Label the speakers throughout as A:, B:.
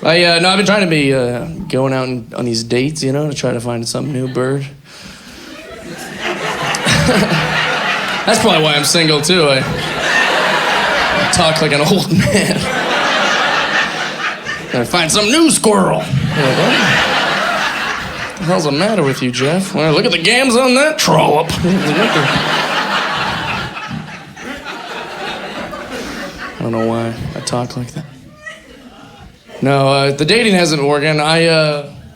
A: No, I've been trying to be going out on these dates, you know, to try to find some new bird. That's probably why I'm single, too. I talk like an old man. Gotta find some new squirrel. What the hell's the matter with you, Jeff? Well, look at the gams on that trollop. I don't know why I talk like that. No, the dating hasn't been working. I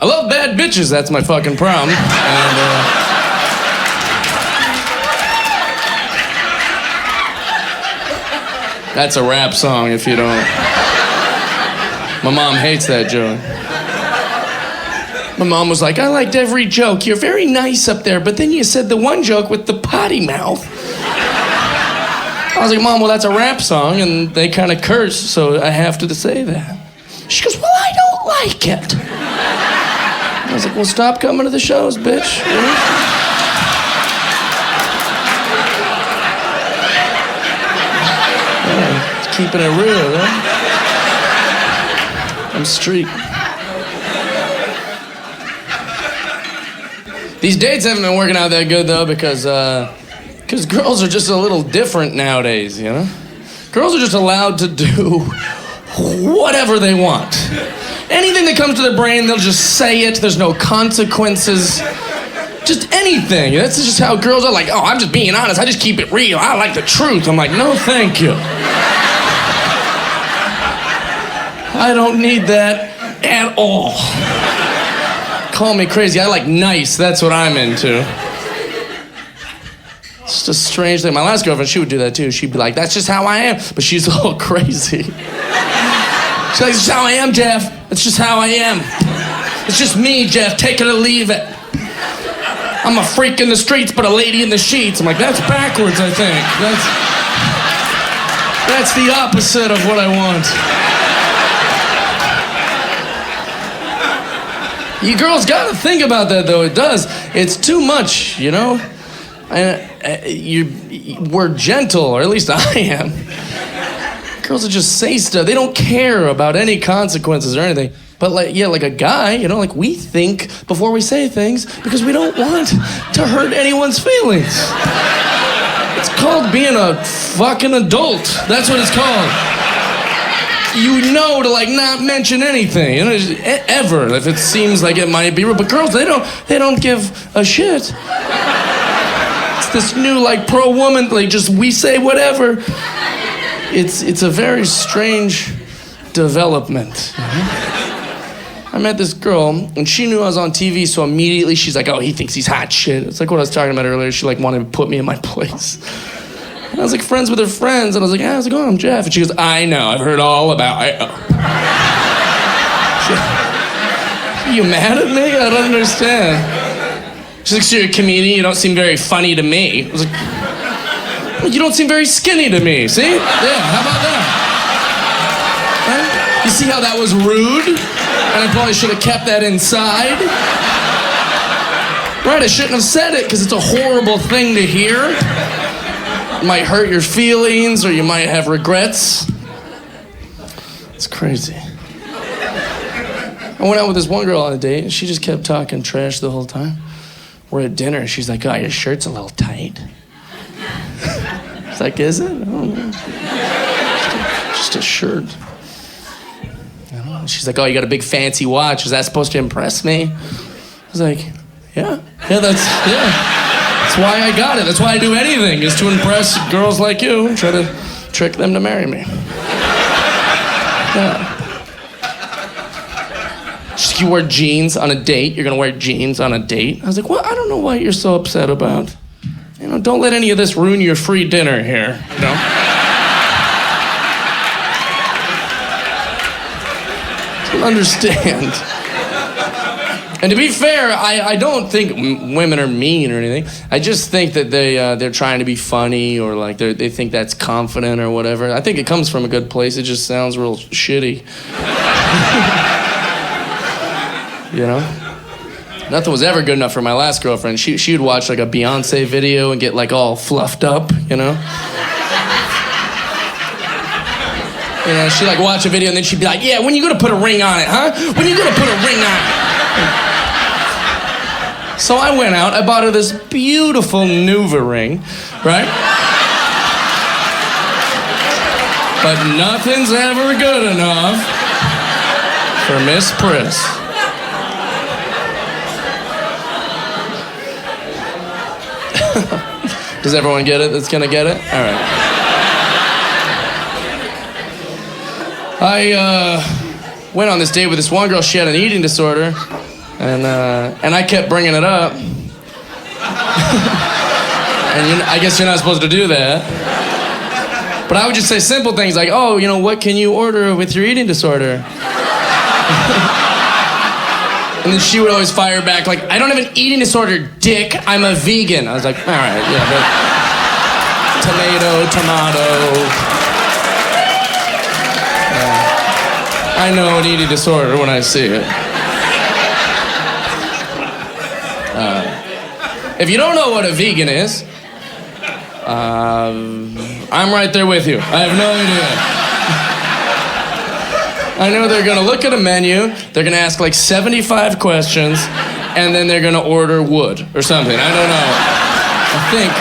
A: love bad bitches. That's my fucking problem. And, that's a rap song if you don't. My mom hates that joke. My mom was like, I liked every joke. You're very nice up there, but then you said the one joke with the potty mouth. I was like, Mom, well, that's a rap song, and they kind of curse, so I have to say that. She goes, well, I don't like it. I was like, well, stop coming to the shows, bitch. Yeah, keeping it real, right? I'm street. These dates haven't been working out that good, though, because girls are just a little different nowadays, you know? Girls are just allowed to do whatever they want. Anything that comes to their brain, they'll just say it. There's no consequences. Just anything. That's just how girls are. Like, oh, I'm just being honest. I just keep it real. I like the truth. I'm like, no, thank you. I don't need that at all. Call me crazy. I like nice. That's what I'm into. It's just a strange thing. My last girlfriend, she would do that too. She'd be like, that's just how I am. But she's all crazy. She's like, this is how I am, Jeff. It's just how I am. It's just me, Jeff. Take it or leave it. I'm a freak in the streets, but a lady in the sheets. I'm like, that's backwards, I think. That's the opposite of what I want. You girls gotta think about that, though. It does. It's too much, you know? We're gentle, or at least I am. Girls will just say stuff. They don't care about any consequences or anything. But like a guy, you know, like we think before we say things because we don't want to hurt anyone's feelings. It's called being a fucking adult. That's what it's called. You know to like not mention anything, you know, ever if it seems like it might be. But girls, they don't give a shit. It's this new like pro woman, like just we say whatever. It's a very strange development. I met this girl, and she knew I was on TV, so immediately she's like, oh, he thinks he's hot shit. It's like what I was talking about earlier. She like wanted to put me in my place. And I was like friends with her friends, and I was like, how's it going? I'm Jeff. And she goes, I know, I've heard all about it. Are you mad at me? I don't understand. She's like, so you're a comedian, you don't seem very funny to me. I was like, well, you don't seem very skinny to me, see? Yeah, how about that? Huh? You see how that was rude? And I probably should have kept that inside. Right, I shouldn't have said it because it's a horrible thing to hear. It might hurt your feelings or you might have regrets. It's crazy. I went out with this one girl on a date and she just kept talking trash the whole time. We're at dinner and she's like, oh, your shirt's a little tight. It's like, is it? I don't know. Just a shirt. She's like, oh, you got a big fancy watch. Is that supposed to impress me? I was like, yeah, that's why I got it. That's why I do anything, is to impress girls like you and try to trick them to marry me. Yeah. She's like, you wear jeans on a date? You're gonna wear jeans on a date? I was like, well, I don't know what you're so upset about. You know, don't let any of this ruin your free dinner here, you know? Understand. And to be fair, I don't think women are mean or anything. I just think that they're trying to be funny or like they think that's confident or whatever. I think it comes from a good place. It just sounds real shitty. You know? Nothing was ever good enough for my last girlfriend. She would watch like a Beyonce video and get like all fluffed up, you know? You know, she'd like watch a video and then she'd be like, yeah, when you gonna put a ring on it, huh? When you gonna put a ring on it? So I went out, I bought her this beautiful Nuva ring, right? But nothing's ever good enough for Miss Priss. Does everyone get it that's gonna get it? All right. I went on this date with this one girl. She had an eating disorder, and I kept bringing it up. And I guess you're not supposed to do that. But I would just say simple things like, oh, you know, what can you order with your eating disorder? And then she would always fire back like, I don't have an eating disorder, dick. I'm a vegan. I was like, all right, yeah, but tomato. I know an eating disorder when I see it. If you don't know what a vegan is, I'm right there with you. I have no idea. I know they're gonna look at a menu, they're gonna ask like 75 questions, and then they're gonna order wood or something. I don't know. I think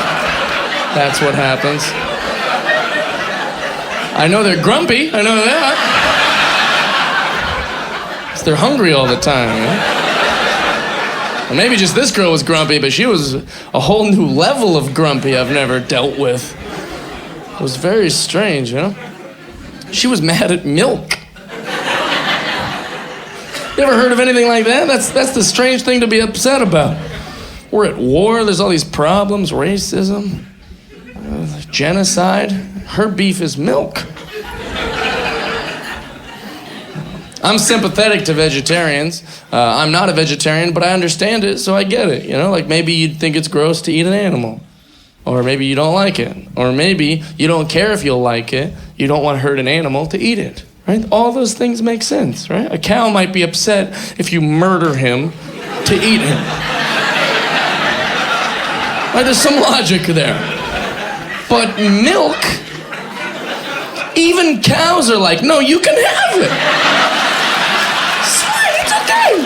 A: that's what happens. I know they're grumpy, I know that. 'Cause they're hungry all the time, you know? And maybe just this girl was grumpy, but she was a whole new level of grumpy I've never dealt with. It was very strange, you know? She was mad at milk. You ever heard of anything like that? That's the strange thing to be upset about. We're at war, there's all these problems, racism, genocide. Her beef is milk. I'm sympathetic to vegetarians. I'm not a vegetarian, but I understand it, so I get it. You know, like maybe you'd think it's gross to eat an animal. Or maybe you don't like it. Or maybe you don't care if you'll like it. You don't want to hurt an animal to eat it. Right? All those things make sense, right? A cow might be upset if you murder him to eat him. Right? There's some logic there. But milk, even cows are like, no, you can have it. It's fine, it's okay.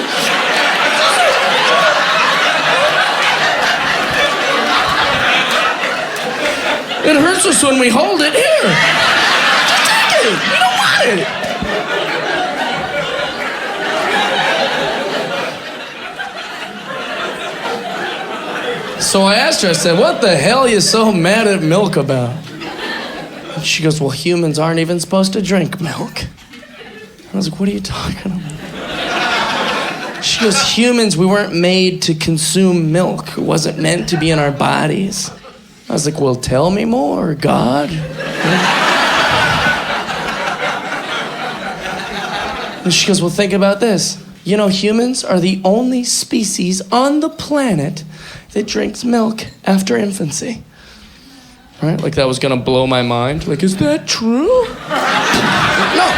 A: It hurts us when we hold it. Here. Just take it. We don't want it. So I asked her, I said, what the hell are you so mad at milk about? And she goes, well, humans aren't even supposed to drink milk. I was like, what are you talking about? She goes, humans, we weren't made to consume milk. It wasn't meant to be in our bodies. I was like, well, tell me more, God. And she goes, well, think about this. You know, humans are the only species on the planet that drinks milk after infancy. Right? Like that was gonna blow my mind. Like, is that true? No.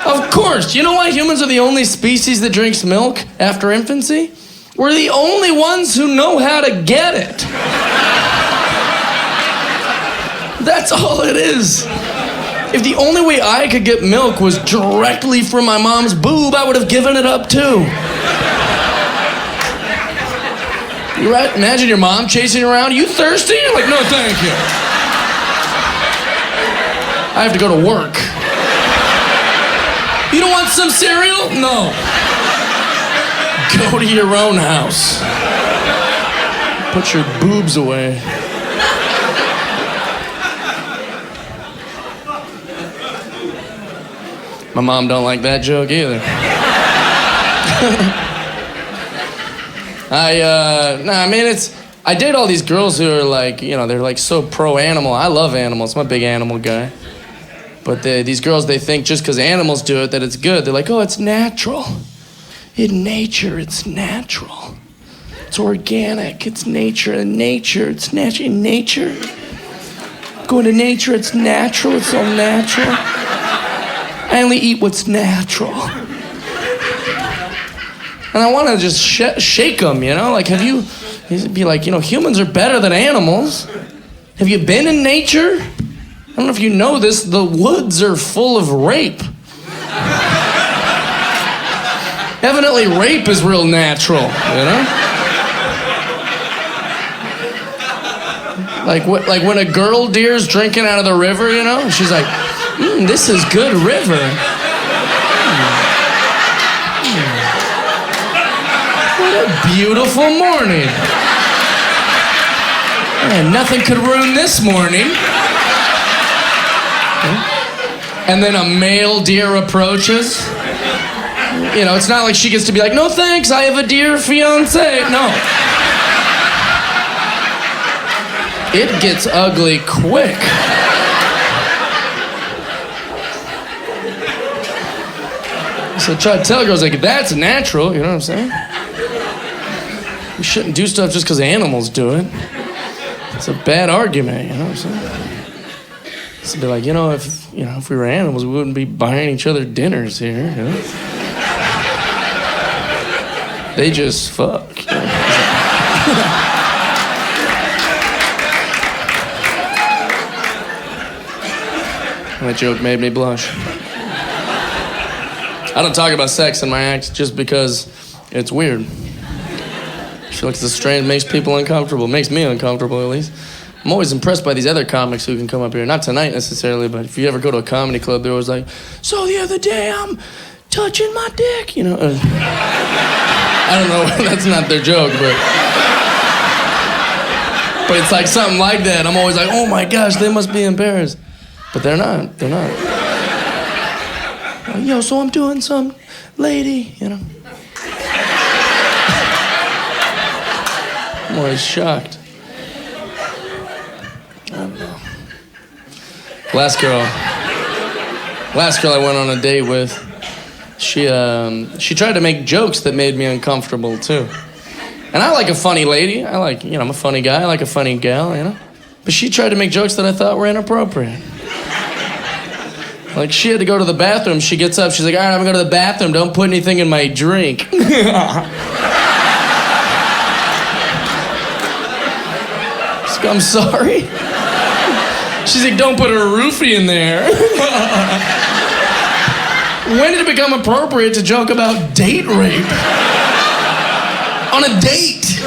A: Of course. You know why humans are the only species that drinks milk after infancy? We're the only ones who know how to get it. That's all it is. If the only way I could get milk was directly from my mom's boob, I would have given it up too. You right? Imagine your mom chasing you around. You thirsty? You're like, no, thank you. I have to go to work. You don't want some cereal? No. Go to your own house. Put your boobs away. My mom don't like that joke either. I date all these girls who are like, you know, they're like so pro-animal. I love animals. I'm a big animal guy. But these girls, they think just because animals do it that it's good. They're like, oh, it's natural. In nature, it's natural. It's organic. It's nature. In nature, it's natural. In nature, going to nature, it's natural. It's all natural. I only eat what's natural. And I want to just shake them, you know? Like, be like, you know, humans are better than animals. Have you been in nature? I don't know if you know this, the woods are full of rape. Evidently, rape is real natural, you know? Like when a girl deer's drinking out of the river, you know? She's like, this is good river. What a beautiful morning. Man, nothing could ruin this morning. And then a male deer approaches. You know, it's not like she gets to be like, no thanks, I have a deer fiance. No. It gets ugly quick. So try to tell girls, like, that's natural, you know what I'm saying? You shouldn't do stuff just because animals do it. It's a bad argument, you know what I'm saying? It's to be like, if we were animals, we wouldn't be buying each other dinners here, you know? They just fuck. You know? That joke made me blush. I don't talk about sex in my acts just because it's weird. I feel like it's strange, makes people uncomfortable. Makes me uncomfortable, at least. I'm always impressed by these other comics who can come up here. Not tonight, necessarily, but if you ever go to a comedy club, they're always like, so the other day I'm touching my dick, you know. I don't know, that's not their joke, but it's like something like that. I'm always like, oh my gosh, they must be embarrassed. But they're not. Like, so I'm doing some lady, you know. I'm always shocked. I don't know. Last girl I went on a date with, she tried to make jokes that made me uncomfortable too. And I like a funny lady. I'm a funny guy. I like a funny gal, you know. But she tried to make jokes that I thought were inappropriate. Like, she had to go to the bathroom. She gets up. She's like, all right, I'm going to go to the bathroom. Don't put anything in my drink. I'm sorry. She's like, don't put a roofie in there. When did it become appropriate to joke about date rape? On a date.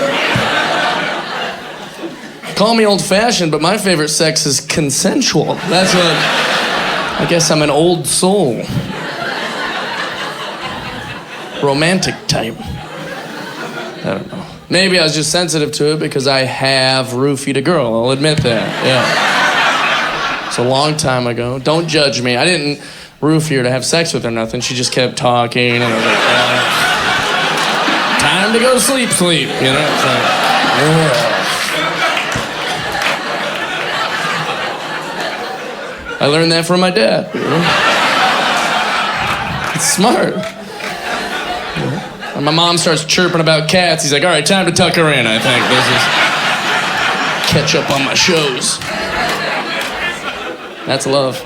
A: Call me old-fashioned, but my favorite sex is consensual. That's what... I guess I'm an old soul. Romantic type. I don't know. Maybe I was just sensitive to it because I have roofied a girl. I'll admit that, yeah. It's a long time ago. Don't judge me. I didn't roofie her to have sex with her or nothing. She just kept talking and I was like, time to go sleep, you know? It's like, I learned that from my dad. You know? It's smart. When my mom starts chirping about cats, he's like, all right, time to tuck her in, I think. This is catch up on my shows. That's love.